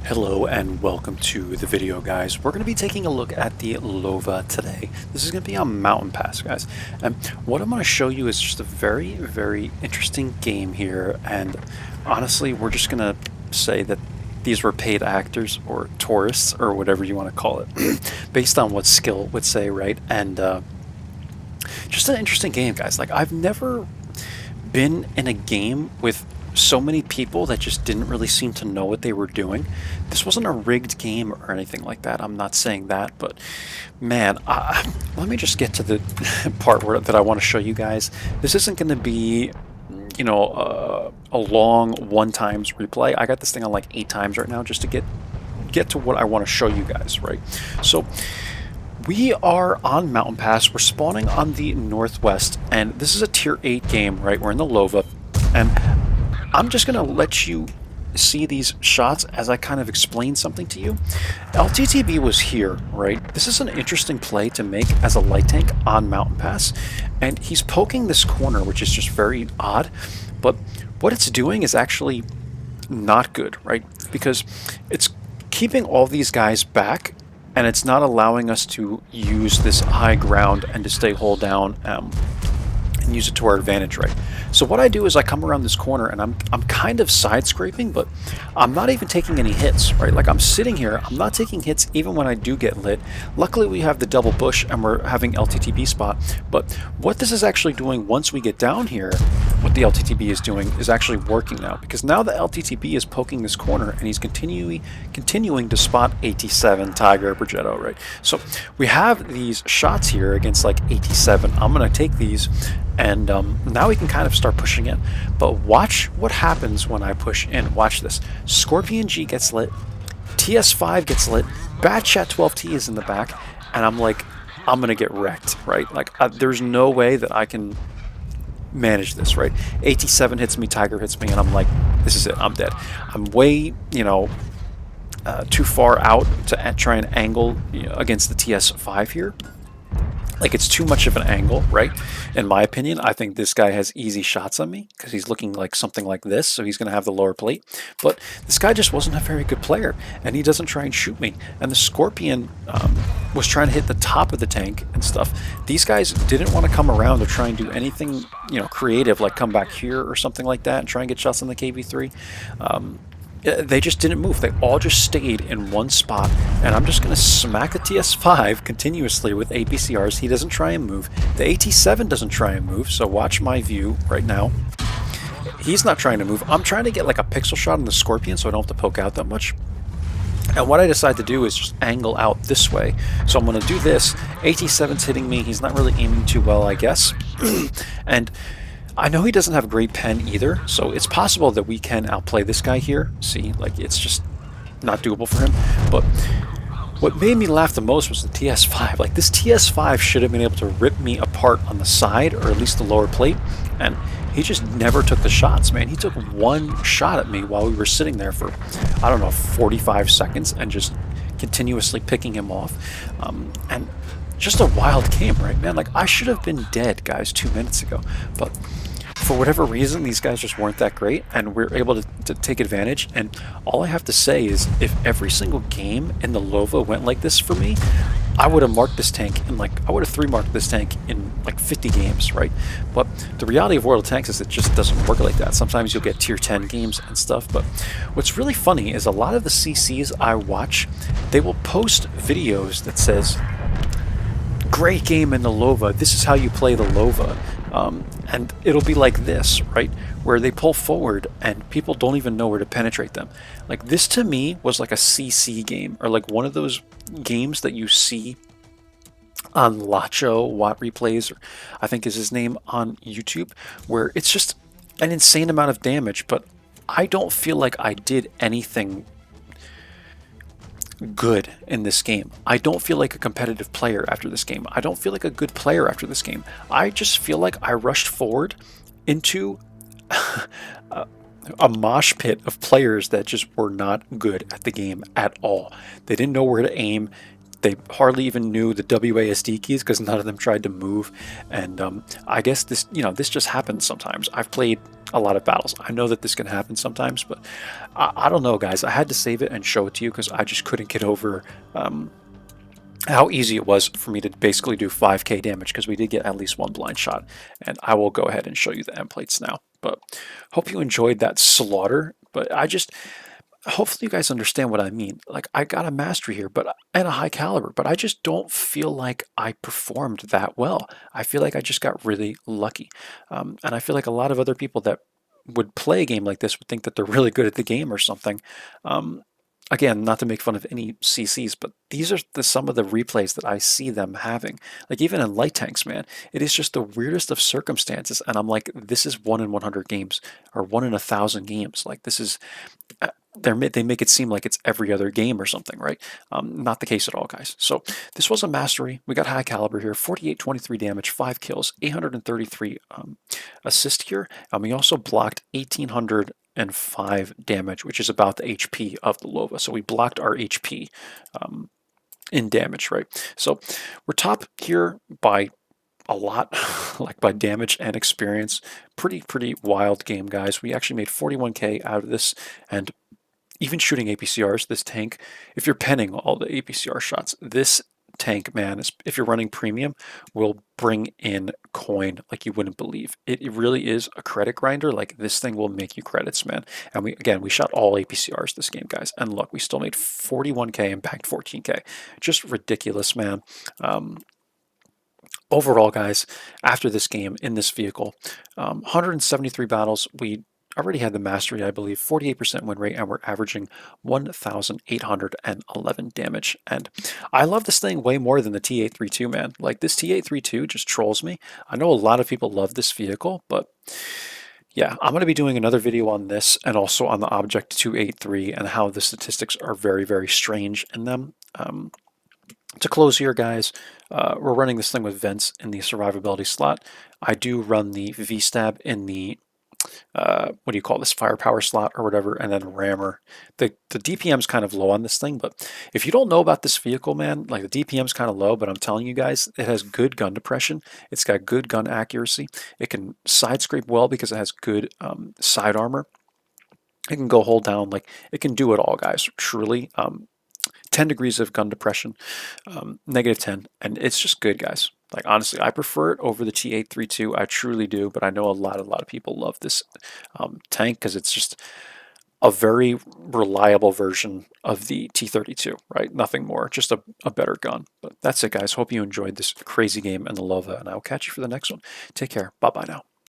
Hello and welcome to the video, guys. We're going to be taking a look at the Lowe today. This is going to be on Mountain Pass, guys. And what I'm going to show you is just a very interesting game here. And honestly, we're just going to say that these were paid actors or tourists or whatever you want to call it, based on what skill would say, right? And just an interesting game, guys. Like, I've never been in a game with so many people that just didn't really seem to know what they were doing. This wasn't a rigged game or anything like that. I'm not saying that, but man, let me just get to the part that I want to show you guys. This isn't going to be, you know, a long one times replay. I got this thing on like 8 times right now just to get to what I want to show you guys, right? So we are on Mountain Pass. We're spawning on the northwest, and this is a tier 8 game, right? We're in the Lowe, and I'm just going to let you see these shots as I kind of explain something to you. LTTB was here, right? This is an interesting play to make as a light tank on Mountain Pass, and he's poking this corner, which is just very odd, but what it's doing is actually not good, right? Because it's keeping all these guys back, and it's not allowing us to use this high ground and to stay hold down and use it to our advantage, right? So what I do is I come around this corner and I'm kind of side scraping, but I'm not even taking any hits, right? Like, I'm sitting here, I'm not taking hits even when I do get lit. Luckily we have the double bush and we're having LTTB spot, but what this is actually doing once we get down here, what the LTTB is doing is actually working now, because now the LTTB is poking this corner and he's continuing to spot 87 Tiger Progetto, right? So we have these shots here against like 87. I'm gonna take these, and now we can kind of start pushing in. But watch what happens when I push in. Watch this. Scorpion G gets lit. TS5 gets lit. Bad Chat 12T is in the back. And I'm like, I'm going to get wrecked, right? Like, there's no way that I can manage this, right? 87 hits me, Tiger hits me, and I'm like, this is it. I'm dead. I'm way, too far out to try and angle against the TS5 here. Like, it's too much of an angle, right? In my opinion, I think this guy has easy shots on me because he's looking like something like this, so he's going to have the lower plate. But this guy just wasn't a very good player, and he doesn't try and shoot me. And the Scorpion was trying to hit the top of the tank and stuff. These guys didn't want to come around or try and do anything, creative, like come back here or something like that and try and get shots on the KV3. They just didn't move. They all just stayed in one spot, and I'm just going to smack the TS5 continuously with APCRs. He doesn't try and move. The AT7 doesn't try and move, so watch my view right now. He's not trying to move. I'm trying to get like a pixel shot on the Scorpion so I don't have to poke out that much. And what I decide to do is just angle out this way. So I'm going to do this. AT7's hitting me. He's not really aiming too well, I guess. And I know he doesn't have a great pen either, so it's possible that we can outplay this guy here. See, like, it's just not doable for him. But what made me laugh the most was the TS5. Like, this TS5 should have been able to rip me apart on the side, or at least the lower plate, and he just never took the shots, man. He took one shot at me while we were sitting there for, I don't know, 45 seconds and just continuously picking him off. And just a wild game, right, man? Like, I should have been dead, guys, 2 minutes ago, but for whatever reason, these guys just weren't that great, and we're able to take advantage. And all I have to say is, if every single game in the Lowe went like this for me, I would have marked this tank in, like, I would have 3-marked this tank in like 50 games, right? But the reality of World of Tanks is it just doesn't work like that. Sometimes you'll get tier 10 games and stuff, but what's really funny is a lot of the CCs I watch, they will post videos that says, great game in the Lowe, this is how you play the Lowe. And it'll be like this, right? Where they pull forward and people don't even know where to penetrate them. Like, this to me was like a CC game, or like one of those games that you see on Lacho Watt Replays, or I think is his name, on YouTube, where it's just an insane amount of damage, but I don't feel like I did anything good in this game. I don't feel like a competitive player after this game. I don't feel like a good player after this game. I just feel like I rushed forward into a mosh pit of players that just were not good at the game at all. They didn't know where to aim. They hardly even knew the WASD keys because none of them tried to move. And I guess this, this just happens sometimes. I've played a lot of battles. I know that this can happen sometimes, but I don't know, guys. I had to save it and show it to you because I just couldn't get over how easy it was for me to basically do 5k damage because we did get at least one blind shot. And I will go ahead and show you the end plates now. But hope you enjoyed that slaughter. But hopefully you guys understand what I mean. Like, I got a mastery here, but and a high caliber, but I just don't feel like I performed that well. I feel like I just got really lucky. And I feel like a lot of other people that would play a game like this would think that they're really good at the game or something. Again, not to make fun of any CCs, but these are some of the replays that I see them having. Like, even in light tanks, man, it is just the weirdest of circumstances. And I'm like, this is 1 in 100 games or 1 in 1,000 games. Like, this is they make it seem like it's every other game or something, right? Not the case at all, guys. So this was a mastery. We got high caliber here, 4823 damage, 5 kills, 833 assist here. We also blocked 1805 damage, which is about the HP of the Lowe. So we blocked our HP in damage, right? So we're top here by a lot, like by damage and experience. Pretty wild game, guys. We actually made 41k out of this, and even shooting APCRs, this tank, if you're penning all the APCR shots, this tank, man, if you're running premium, will bring in coin like you wouldn't believe. It really is a credit grinder. Like, this thing will make you credits, man. And we shot all APCRs this game, guys. And look, we still made 41k and backed 14k. Just ridiculous, man. Overall, guys, after this game in this vehicle, 173 battles, we already had the mastery, I believe, 48% win rate, and we're averaging 1,811 damage. And I love this thing way more than the T832, man. Like, this T832 just trolls me. I know a lot of people love this vehicle, but yeah, I'm going to be doing another video on this and also on the Object 283 and how the statistics are very strange in them. To close here, guys, we're running this thing with vents in the survivability slot. I do run the V-stab in the what do you call this, firepower slot or whatever, and then rammer. The DPM's kind of low on this thing, but if you don't know about this vehicle, man, like, the DPM's kind of low, but I'm telling you guys, it has good gun depression. It's got good gun accuracy. It can side scrape well because it has good side armor. It can go hold down, like, it can do it all, guys, truly. 10 degrees of gun depression, -10, and it's just good, guys. Like, honestly, I prefer it over the T832. I truly do, but I know a lot of people love this tank because it's just a very reliable version of the T32, right? Nothing more, just a better gun. But that's it, guys. Hope you enjoyed this crazy game in the Lowe, and I will catch you for the next one. Take care. Bye-bye now.